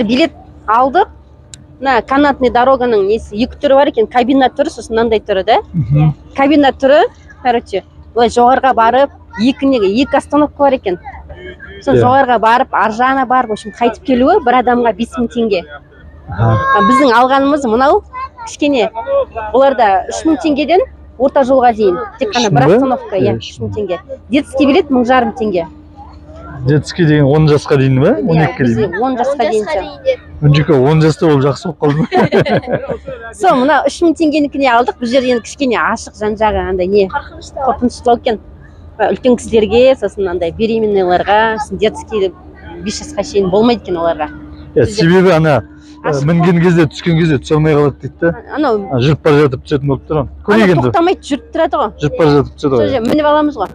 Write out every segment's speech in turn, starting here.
Билет алдық. Мына канатный дороганың несі екі түрі бар екен, кабина түрі, сосын мынандай түрі да. Кабина түрі, короче, олай жоғарға барып, екі остановка бар екен. Сон жоғарға барып, аржағына барып, в общем, қайтып келуі бір адамға 5000 теңге. Біздің алғанымыз мынау кішкене. Оларда 3000 теңгеден орта жолға дейін. Тек қана бір остановка, 3000 теңге. Детский билет 1500 теңге. Детский деген 10 жасқа дейін ба? 12-ке дейін. 10 жасқа дейін. 10 жаста ол жақсы болып қалды. Сол, мына 3000 теңгенікіне алдық. Бұл жер енді кішкене ашық, жан-жағы андай не? Қорқыныштау екен. Үлкен кісілерге, сосын андай беременныйларға, детский 5 жасқа шейін болмайды екен оларға. Себебі ана мінген кезде, түскен кезде түсе алмай қалады дейді да. Жүріп бара жатып түсетін болып тұр. Тоқтамайды, жүріп тұрады ғой. Жүріп бара жатып түседі ғой. Мініп аламыз ғой.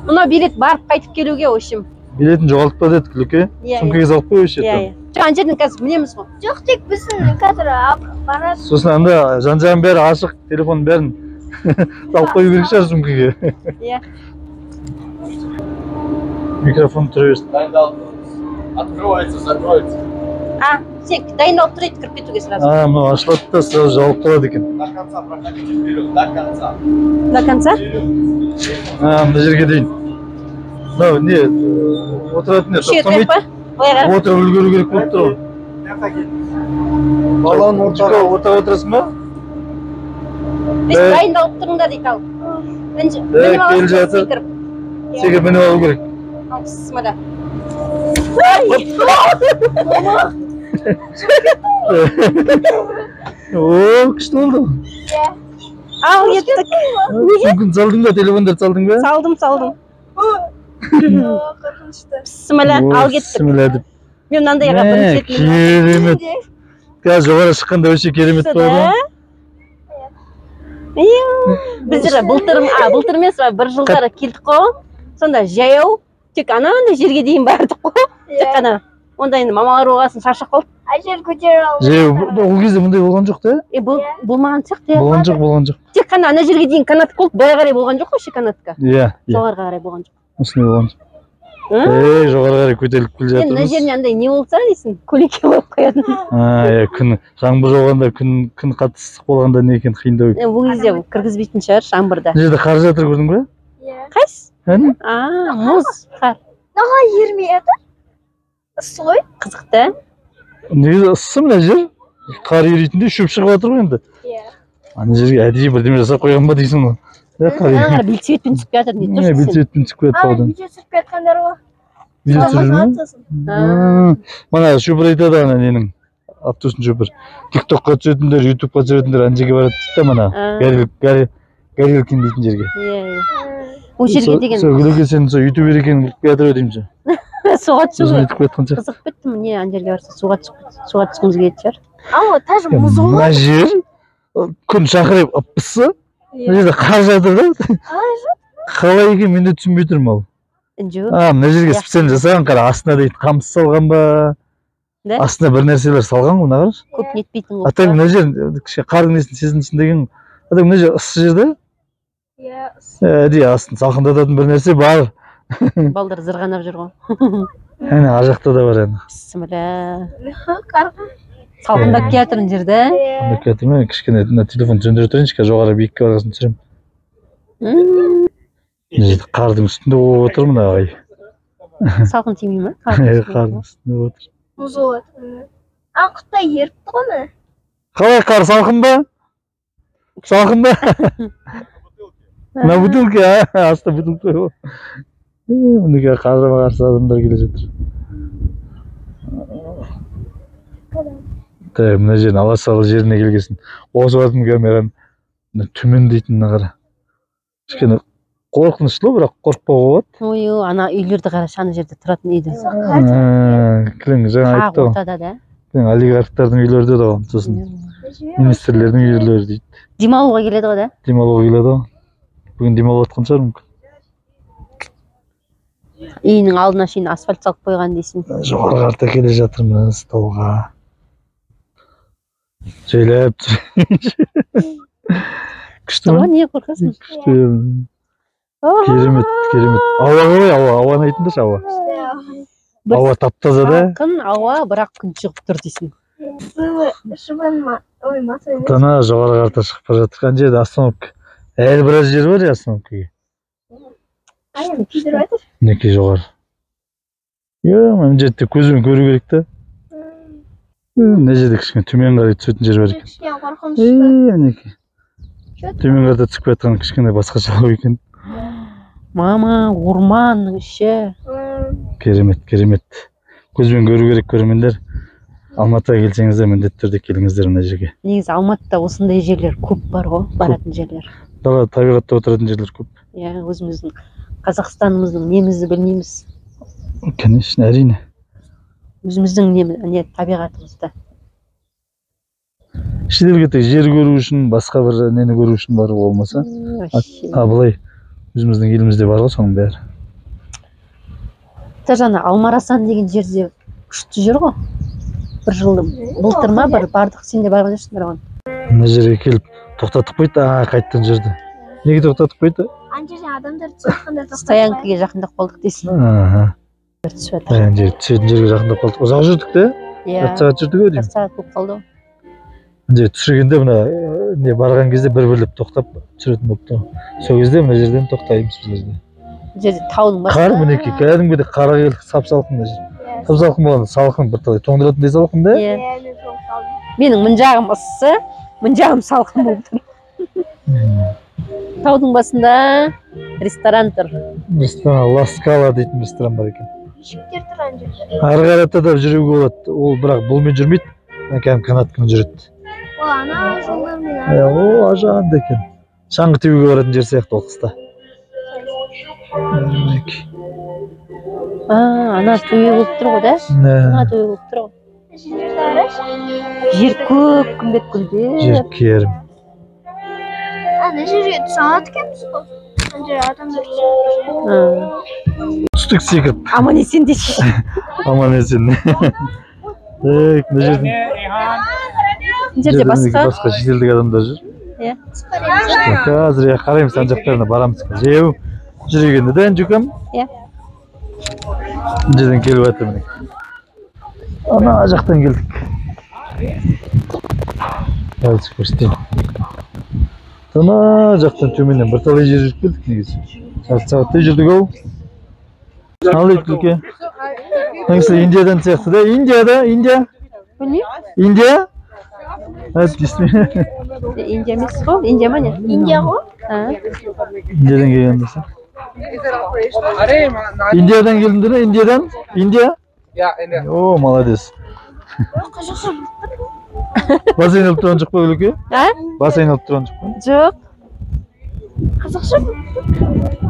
Мына билет барып қайтып келуге, в общем. Билетін жоғалтпа деді Күліке. Сумкаға салып қойшы еді. Жоқ, ана жерден қазір мінеміз ғой. Жоқ, тек біздің қазір барады. Сосын анда жан-жағын бәрі ашық, телефонның бәрін салып қою керек шығар сумкаға. Иә. Микрофон тұра берсін. Открывается, закроется. Сен дайындалып тұрайды, кіріп кетуге сразу. Мынау ашылады да, сразу жауып қалады екен. До конца проходите вперед, до конца. До конца? Мына жерге дейін. Мынау не, отыратын не, тоқтамайды. Отырып үлгеру керек болып тұр ғой. Баланың ортаға отырасың ба? Біз дайындалып тұрыңдар дейді ал. Келе жатыр. Секір мініп алу керек. Смада. Күшті болды. Ал, еттік. Мүмкін салдың ба, телефондарды салдың ба? Салдым. Бісміллә, ал кеттік. Мен мынандай аға бірінші керемет. Қазір жоғары шыққанда өше керемет болды. Біздер былтыр емес, бір жылдары келдік қой. Сонда жаяу, тек анандай жерге дейін бардық қой. Тек қана. Онда енді мамалар оғасын шаршап қалды. Жер көтере алды. Ол кезде мұндай болған жоқ та? Болмаған сияқты. Болған жоқ. Тек қана ана жерге дейін канат болды, бәрі қарай болған жоқ қой, ше канатқа. Иә. Жоғарға қарай болған жоқ. Осындай болған жоқ. Жоғары қарай көтеріліп келе жатырмыз. Мына жеріне андай не болса дейсің, көлеңке болып қоятын. Күн жаңбыр жауғанда, күн қатты ыстық болғанда не екен қиындау екен. Бұл кезде кіргізбейтін шығар жаңбырда. Мына жерде қар жатыр, көрдің бе? Қайсы? Мұз, қар. Наға ермейді? Ыссы ғой? Қызықты. Негізі ыссы мына жер. Қар ерейтіндей шөп шығып жатыр ғой енді. Ана жерге әдейі бірдеме жасап қойған ба дейсің ғой. Белсветпен түсіп жатыр дейді. Белсветпен түсіп кетіп қалды. Видео түсіріп кеткендер ғой. Видео түсіріп мана шөпір айтады ана ненің. Аптосын шөпір. Тиктокқа түсетіндер, ютубқа түсетіндер ана жерге барады дейді да мана. Горелкин дейтін жерге. Ол жерге деген. Күліке сен ютубер екенін біліп келатыр ау деймін. Суға түсуге қызық бітті ме? Не ана жерге барса суға түскіміз келетін шығар. Ау, тәжі мұз ғой. Мына жер күн шақырып ып-ысы. Мына жерде қар жатыр да. Қалай екен мен де түсінбей тұрмын ал. Мына жерге специально жасаған қара астына дейді қамыс салған ба? Астына бір нәрселер салған ғой, мына қарашы. Көп нетпейтін ғой. Атаң мына жер қардың несін сезінсін деген. Атаң мына жер ыссы жерде. Әдейі астын салқындататын бір нәрсе бар. Балдар зырғанап жүр ғой. Әне ар жақта да бар әне. Бісміллә. Салқындап келатыр мына жерде. Салқындап келатыр ма? Кішкене телефон сөндіре тұрайыншы, жоғары биікке барғасын түсіремін. Мына жерде қардың үстінде болып отыр мына ағай. Салқын тимей ме? Қардың үстінде болып отыр. Мұз болады. Қытай еріпті ғой мә. Қалай қар, салқын ба? Салқын ба? Мына бутылка, асты бутылка ғой. Мұнеке қаржыма қарсы адамдар келе жатыр. Мына жерін аласалы жеріне келгесін. Осы бардың камераны төмен дейтін қара. Кішкене қорқынышлы, бірақ қорықпауға болады. Ой, ана үйлерді қарашы, ана жерде тұратын үйді. Кілең жаңа айтты ғой. Кілең олигархтардың үйлері де ғой. Сосын министрлердің үйлері дейді. Демалуға келеді ғой да? Демалуға келеді ғой. Бүгін демалып атқан шығар мүмкін. Үйінің алдына шейін асфальт салып қойған дейсің. Жоғары қарта келе жатырмыз тауға. Жайлап тұрайыншы. Күшті ма? Не қорқасың? Күшті. Керемет. Ауа қалай? Ауаны айтыңдаршы, ауа. Ауа таптаза да. Салқын ауа, бірақ күн шығып тұр дейсің. Ой, маса емес. Тана жоғары қарата шығып бара жатыр. Ана жерде остановка. Әлі біраз жер бар ya остановкаға. Ай, күйдіріп айтыр. Мінекей жоғары. Мына жерде көзбен көру керек та. Мына жерде кішкене төмен қарай түсетін жер бар екен. Кішкене қорқынышты. Мінекей. Төмен қарата түсіп жатқан кішкене басқашалау екен. Мама, орманның іші. Керемет, керемет. Көзбен көру керек көрермендер. Алматыға келсеңіздер міндетті түрде келіңіздер мына жерге. Негізі Алматыда осындай жерлер көп бар ғой, баратын жерлер. Дала табиғатта отыратын жерлер көп. Иә, өзіміздің Қазақстанымыздың немізді білмейміз. Конечно, әрине. Өзіміздің не табиғатымызды. Шетелге тек жер көру үшін, басқа бір нені көру үшін бару болмаса. Былай өзіміздің елімізде бар ғой соның бәрі. Жаңа Алмарасан деген жерде күшті жер ғой. Бір жылды былтыр ма бір бардық, сен де барған жоқсың оған. Мына жерге келіп тоқтатып қойды, қайттан жерді. Неге тоқтатып қойды? Ана жерде адамдар түсіп жатқанда тоқтатып. Стоянкаға жақындап қалдық дейсің. Түсіп жатыр. Ана жерге түсетін жерге жақындап қалдық. Ұзақ жүрдік те? Иә. 4 сағат жүрдік ау деймін. 4 сағат болып қалды. Ана жерге түсіргенде мына не барған кезде бір-бірлеп тоқтап түсіретін болыпты. Сол кезде мына жерден тоқтаймыз бұл жерде. Жерде таудың басында. Қар мінекей, кәдімгідей қарға келдік, сап-салқын мына жер. Сап-салқын болғанда салқын бір талай тоңдыратындай салқын да? Иә. Менің мын жағым ыссы, мын жағым салқын болып тұр. Таудың басында ресторан тұр. Ресторан Ла Скала дейтін ресторан бар екен. Шектер тұр ана жерде. Ары қарата да жүруге болады. Ол бірақ бұлмен жүрмейді. Кәдімгі канатпен жүреді. Ол ана жолдармен. О, ажанды екен. Шаңғы теуге баратын жер сияқты ол қыста. Ана төбе болып тұр ғой да? Ана төбе болып тұр ғой. Жерді қарашы. Жер көп, күмбет гүлдер. Жер керім. Ана жерге түсе алады екенбіз ғой. Ана жерге адамдар түсіп. Түстік секіріп. Аман есен деші. Аман есен. Мына жерде басқа шетелдік адамдар жүр. Иә. Қазір қараймыз ана жақтарына барамыз. Жеу жүрегенде дән жүкем. Иә. Жерден келіп жатыр міне. Ана жақтан келдік. Қазір көрсетейін. Ана жақтан төменнен бір талай жер жүріп келдік негізі. Сағаттай жүрдік ау. Ал итүлке. Нағысы Индиядан сияқты да? Индияда? Индия? Білмеймін. Индия? Дейсің бе? Индия емес қой? Индия ма не? Индия ғой? Индиядан келген десе. Индиядан келдіңдер ме? Индиядан? Индия? О, молодец. Бассейн алып тұрған жоқ па өлеке? Бассейн алып тұрған жоқ па? Жоқ. Қазақша?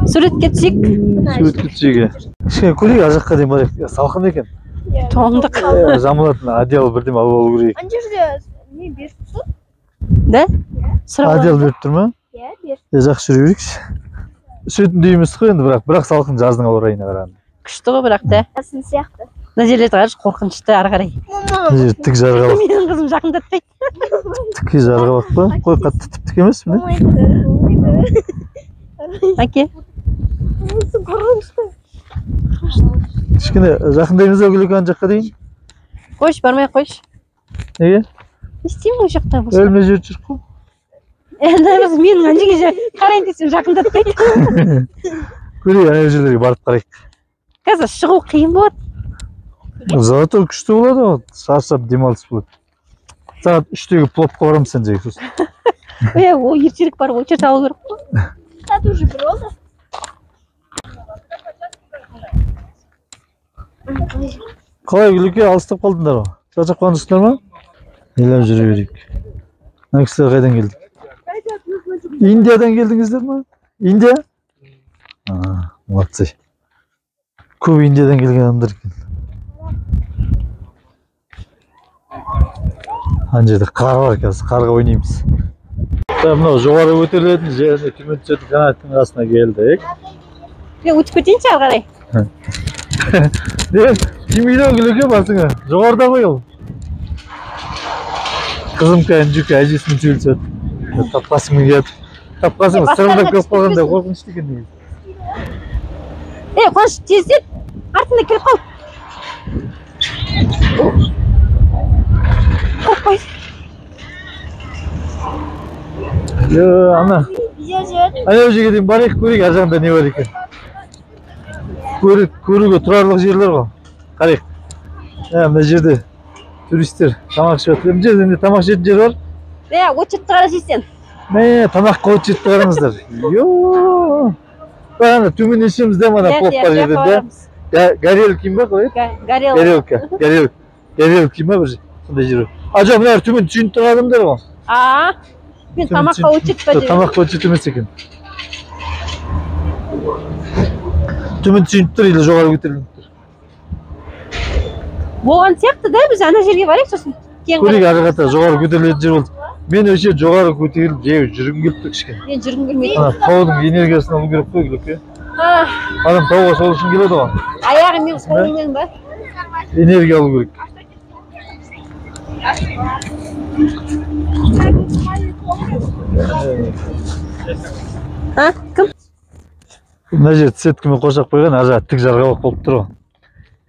Суретке түсейік. Суретке түсейік. Кішкене көрейік, ар жаққа дейін барайық. Салқын екен. Тоңдық. Жамылатын одеяло бірдеме алып алу керек. Ана жерде не беріп тұр? Да? Одеяло беріп тұр ма? Иә, беріп. Жақсы жүре берейікші. Түсетін дейміз ғой енді, бірақ салқын жаздың ауа райына қарағанда. Күшті ғой бірақ та. Асын сияқты. Мына жерлерді қарашы, қорқынышты ары қарай. Тік жарғалақ. Менің қызым жақындатпайды. Тіке жарғалақ па? Қой қатты тіп-тік емес пе? Әке. Кішкене жақындаймыз ау келек ана жаққа дейін. Қойшы, бармай қойшы. Неге? Не істеймін ол жақта? Өлме жер жүр қой. Менің ана жерге қарайын десем жақындатпайды. Көрейік, ана жерлерге барып қарайық. Қазір шығу қиын болады. Зато күшті болады ғой, шаршап демалыс болады. Сағат 3-тегі плопқа барамыз сен жеге сосын. Ол ертерек барып очередь алу керек қой. Сәт уже бір болды. Қалай Гүліке, алыстап қалдыңдар ғой? Шаршап қалдыңыздар ма? Елеп жүре берейік. Мына кісілер қайдан келді? Индиядан келдіңіздер ма? Индия? Молодцы. Көп Индиядан келген адамдар екен. Ана жерде қар бар қазір, қарға ойнаймыз. Мынау жоғары өтелетін жеріне төмен түсетін канаттың қасына келдік. Өтіп кетейінші ары қарай. Тимейді ау Гүліке басыңа, жоғарыда ғой ол. Қызым кәйін жүкі әжесімен сөйлеседі. Тапқасымен келді. Тапқасымен сырымдап келіп қалғанда қорқынышты екен негізі. Қуаныш, тездет, артында келіп қал. Қой. Ана. Аяу жерге дейін барайық, көрейік, ар жағында не бар екен. Көруге тұрарлық жерлер ғой. Қарайық. Мына жерде туристер тамақ ішіп жатыр. Мына жерде тамақ жейтін жер бар. Очетті қарасың. Тамаққа очетті қараңыздар. Ана төмен ішеміз де мана плов бар жерде. Горелки ма қалай? Горелки ма бір сондай жер. Жоқ, мына төмен түсініп тұрған адамдар ғой. Мен тамаққа очет па деп. Тамаққа очет емес екен. Төмен түсініп тұр, или жоғары көтеріліп тұр. Болған сияқты да, біз ана жерге барайық, сосын көрейік, ары қарата жоғары көтерілетін жер болды. Мен өше жоғары көтеріліп жүргім келіп тұр кішкене. Мен жүргім келмейді. Таудың энергиясын алу керек қой, Гүлке. Адам тауға сол үшін келеді ғой. Аяғымен қолымен ба? Энергия алу керек. Кім? Мына жер сеткімен қоршап қойған, ар жағы тік жарғабақ болып тұр ғой.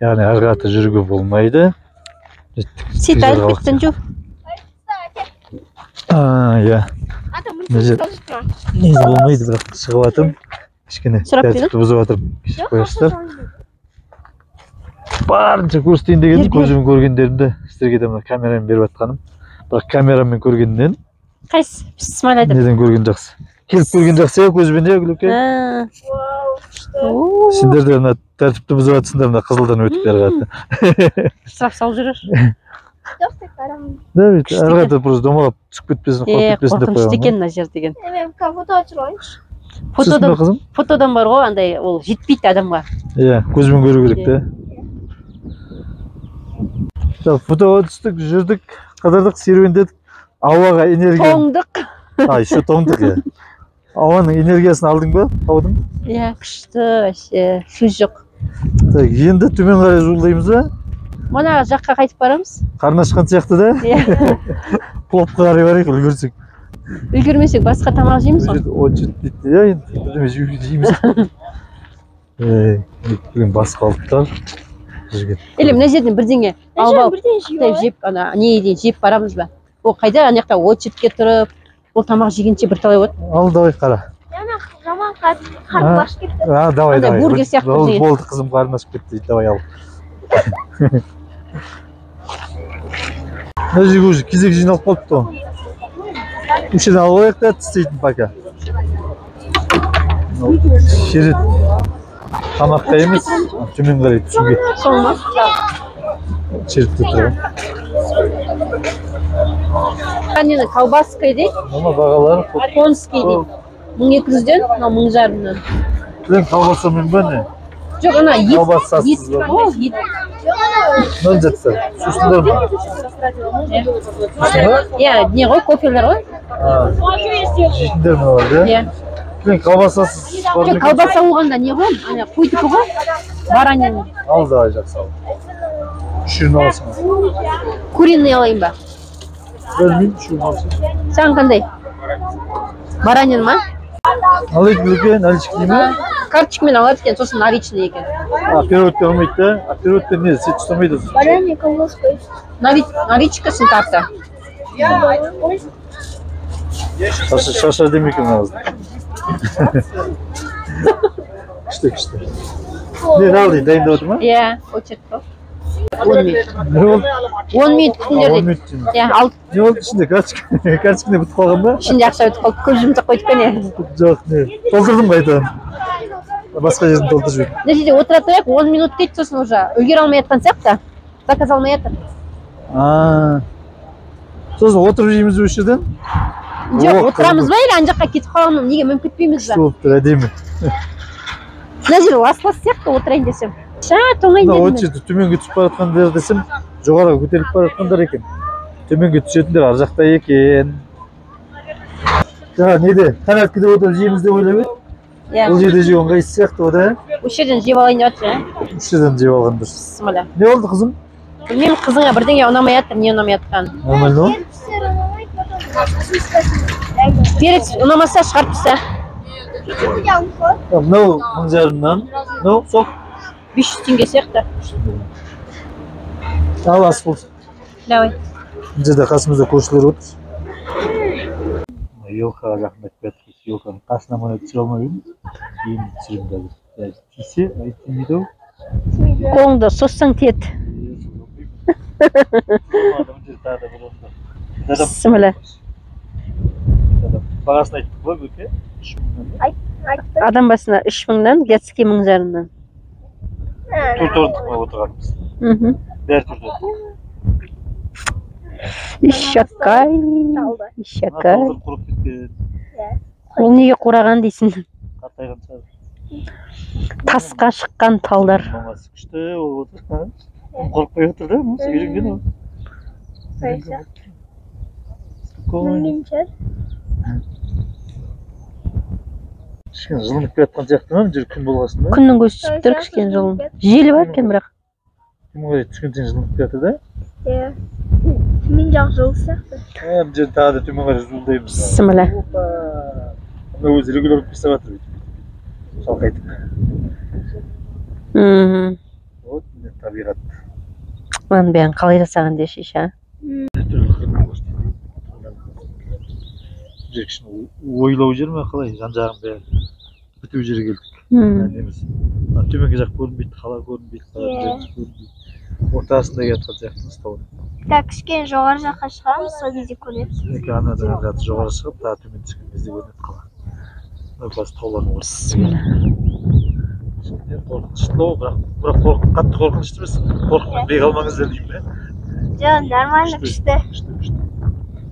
Яғни ар қарата жүруге болмайды. Сет айтып кеттің жоқ. Иә. Мына жер несі болмайды, бірақ шығып жатырмын. Кішкене тәртіпті бұзып жатырмын. Кешіп қоясыздар. Барынша көрсетейін дегенім, көзіммен көргендерімді сіздерге де мына камерамен беріп жатқаным. Бірақ камерамен көргеннен қайсы? Смайлайды. Неден көрген жақсы? Келіп көрген жақсы я көзбен я, Гүлке? Сендер де мына тәртіпті бұзып жатсыңдар, мына қызылдан өтіп бері қарата. Штраф салып жүрер. Да, ведь ары қарата просто домалап түсіп кетпесін, қорқып кетпесін деп қорқынышты екен мына жер деген. Мен фото ашып алайыншы. Фотодан бар ғой, андай ол жетпейді адамға. Иә, көзбен көру керек те. Фотоға түстік, жүрдік, қыдырдық, серуендедік. Ауаға энергия. Тоңдық. Еще тоңдық, иә. Ауаның энергиясын алдың ба, таудың? Иә, күшті, вообще, сөз жоқ. Енді төмен қарай жолдаймыз ба? Мына жаққа қайтып барамыз. Қарын ашқан сияқты да? Пловқа қарай барайық, үлгерсек. Үлгермесек басқа тамақ жейміз ғой. Очет дейді, иә, енді бірдеме жейміз. Басқа алыптар. Или мына жерден бірдеңе алып жеп, не дейін жеп барамыз ба? Ол қайда, ана жақта очетке тұрып, ол тамақ жегенше бірталай болады. Ал, давай қара. Жаман қарным ашып кетті. Давай. Бургер сияқты жейін. Болды, қызым қарным ашып кетті, давай ал. Мына жерге уже кезек жиналып қалыпты ғой. Үшеден алып алайық та тістейтін пока. Шерет тамаққа емес, төмен қарай түсуге. Сол ма? Шеретте тұрған. Нені колбаска дейді? Мына бағалары Конский дейді. 1200-ден, 1000-жарымнан. Білен колбасамен ба не? Жоқ, ана ет. Колбасасыз ба? Ет. Нөл жатса, сусындар ма? Иә, не ғой, кофелер ғой? Жейтіндер ме бар, да? Иә. Білен колбасасыз бар ма? Жоқ, колбаса оғанда не ғой? Қойдікі ғой? Баранин. Ал, давай, жақсы ал. Үшірін аласың. Куриный алайын ба? Білмеймін, үшірін аласың. Саған қандай? Баранин ма? Алайық білген, наличка дейм ба? Карточкамен алады екен, сосын наличный екен. Переводпен алмайды да? Переводпен не, сет ұстамайды? Баранин колбаска. Наличкасын тарта. Шаша демекен ağızda. Күшті. Не алды, дайында отыр ма? Иә, очет қой. 10 минут. Не болды? 10 минут күтіңдер 10 дейді. минут деймін. Иә, ал Не болды ішінде? Карточканы бітіп қалған ба? ішінде ақша өтіп қалды. Көп жұмсақ қойдық па не? Жоқ, не. Толтырдым қайтадан. Басқа жерін толтырып жібердім. Мына жерде отыра тұрайық, 10 минут дейді, сосын уже үлгере алмай жатқан сияқты. Заказ алмай жатыр. Сосын отырып жейміз осы жерден? Жоқ, отырамыз ба или ана жаққа кетіп қаламын? Неге мүмкін кетпейміз ба? Күшті болып тұр, әдемі. Мына жер лас-лас сияқты отырайын десем. Тоңайын Мына дедім. очерді төменге түсіп бара жатқандар десем, жоғарыға көтеріліп бара жатқандар екен. Төменге түсетіндер ар жақта екен. Жаңа неде? Қанаттыда отырып жейміз деп ойлап еді. Бұл жерде жеу ыңғайсыз сияқты о да? Осы жерден жеп алайын деп жатыр. Осы жерден жеп алған дұрыс. Бісміллә. Не болды қызым? Білмеймін, қызыңа бірдеңе ұнамай жатыр, не ұнамай жатқанын. Нормально ма? Перец ұнамаса шығарып таста. Мынау 1000 жарымнан. Мынау сол 500 теңге сияқты. Ал ас болсын. Давай. Мына жерде қасымызда көршілер отыр. Елкаға жақындап келатырмыз. Елканың қасына мына түсіре алмаймыз. Енді түсіремін қазір. Тисе, тимейді ау. Қолыңды соссаң тиеді. Бісміллә. Бағасын айттық қой бөке? Адам басына 3000-нан, детский 1000 жарымнан. Төрт орындық ма отырғанымыз? Бәрі төрт орындық. Ишакай. Ишакай. Талдар құрып кеткен. Ол неге қураған дейсің? Қартайған шығар. Тасқа шыққан талдар. Мамасы күшті ол отыр. Қорықпай отыр да, мұнысы үйренген ол. Кішкене жылынып келатқан сияқты ма, жүр күн болғасын да? Күннің көзі түсіп тұр кішкене жылын. Желі бар екен бірақ. Күн түскен сайын жылынып келатыр да? Иә. Мен жақ жыл сияқты. Бұл жерде тағы да төмен қарай жылдаймыз. Бісміллә. Мына өзі регулярно писап жатыр. Шалқайтып. Вот табиғат. Оның бәрін қалай жасаған деші, ша? Кішкене ойлау жер ме қалай? Жан-жағын бәрі бітеу жерге келдік. Неміз. Төменгі жақ көрінбейді, қала көрінбейді, көрінбейді. Ортасында жатқан сияқтымыз тау. Кішкене жоғары жаққа шығамыз, сол кезде көреміз. Анадан арғы жоғары шығып, тағы төмен түскен кезде көрінеді қала. Бас таулардың ортасы. Қорқыныштылау, бірақ қатты қорқынышты емес. Қорқынбай қалмаңыздар деймін бе? Жоқ, нормально күшті.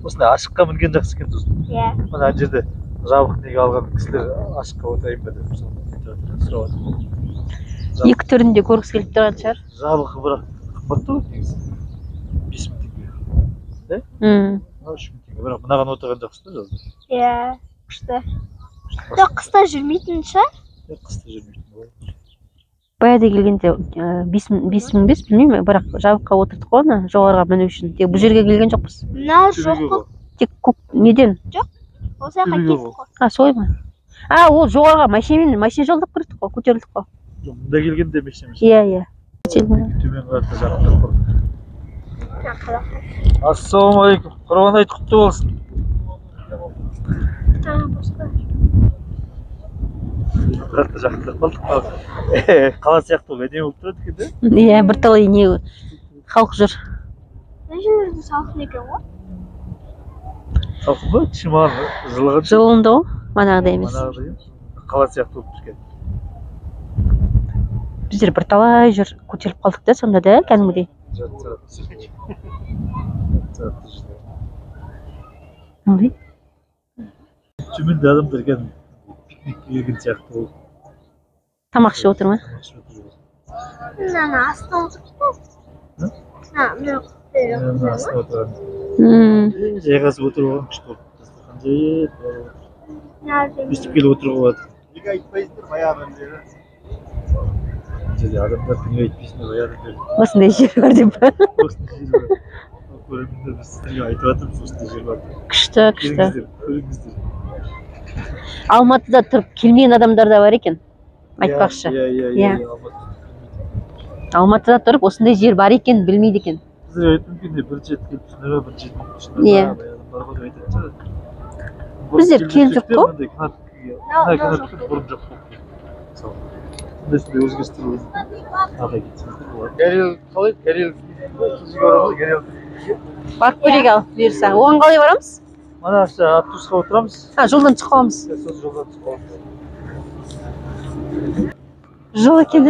Осындай ашыққа мінген жақсы екен достым. Иә. Мына жерде жабық неге алған кісілер ашыққа отырайын ба деп сұрап жатыр. Екі түрінде көргісі келіп тұрған шығар. Жабықы бірақ қымбатты ғой негізі. 5000 теңге. Да? 3000 теңге. Бірақ мынаған отырған жақсы да жазды. Иә, күшті. Жоқ, қыста жүрмейтін шығар? Қыста жүрмейтін ғой. Баяда келгенде 5005 білмеймін, бірақ жабыққа отырдық қой ана жоғарыға міну үшін. Тек бұл жерге келген жоқпыз. Мына жоқ қой. Тек неден? Жоқ. Ол жаққа кеттік қой. Солай ма? Ол жоғарыға машина жолдап кірдік қой, көтерілдік қой. Мұнда келгенде машина. Иә. Төмен қаратта жақындап қой. Ассалаумағалейкум. Құрбан айт құтты болсын. Қатты жақындап қалдық. Қала сияқты ол әдемі болып тұрады екен де? Иә, бірталай не халық жүр. Мына жерлерде салқын екен ғой. Салқын ба? Шиман жылыған. Жылынды ғой, манағыдай емес. Қала сияқты болып тұрген. Біздер бірталай жүр көтеріліп қалдық да, сонда да кәдімгідей. Төменде адамдар кәдімгі пикникке келген сияқты ол. Тамақ ішіп отыр ма? Мына астына отырып қой. Мына астына отырған. Жайғасып отырып алған күшті болып. Өстіп келіп отыруға болады. Неге айтпайсыздар баяғыдан бері? Жерде адамдар неге айтпайсыңдар баяғыдан бері? Осындай жер бар деп па? Осындай жер бар. Көрермендер біз сіздерге айтып жатырмыз, осындай жер бар. Күшті. Көріңіздер. Алматыда тұрып келмеген адамдар да бар екен. Айтпақшы. Иә. Алматыда тұрып осындай жер бар екен, білмейді екен. Сіздер айтып мүмкін бір жет келіп түсінер, бір жет түсінер. Иә. Біздер келіп жоқ қой. Бұрын жоқ қой. Сондай өзгерістер ағай кетсеңіздер болады. Горел Барып көрейік ал, бұйырса. Оған қалай барамыз? Ана автобусқа отырамыз. Жолдан шығып қаламыз. Жолдан шығып қаламыз. Жол екен,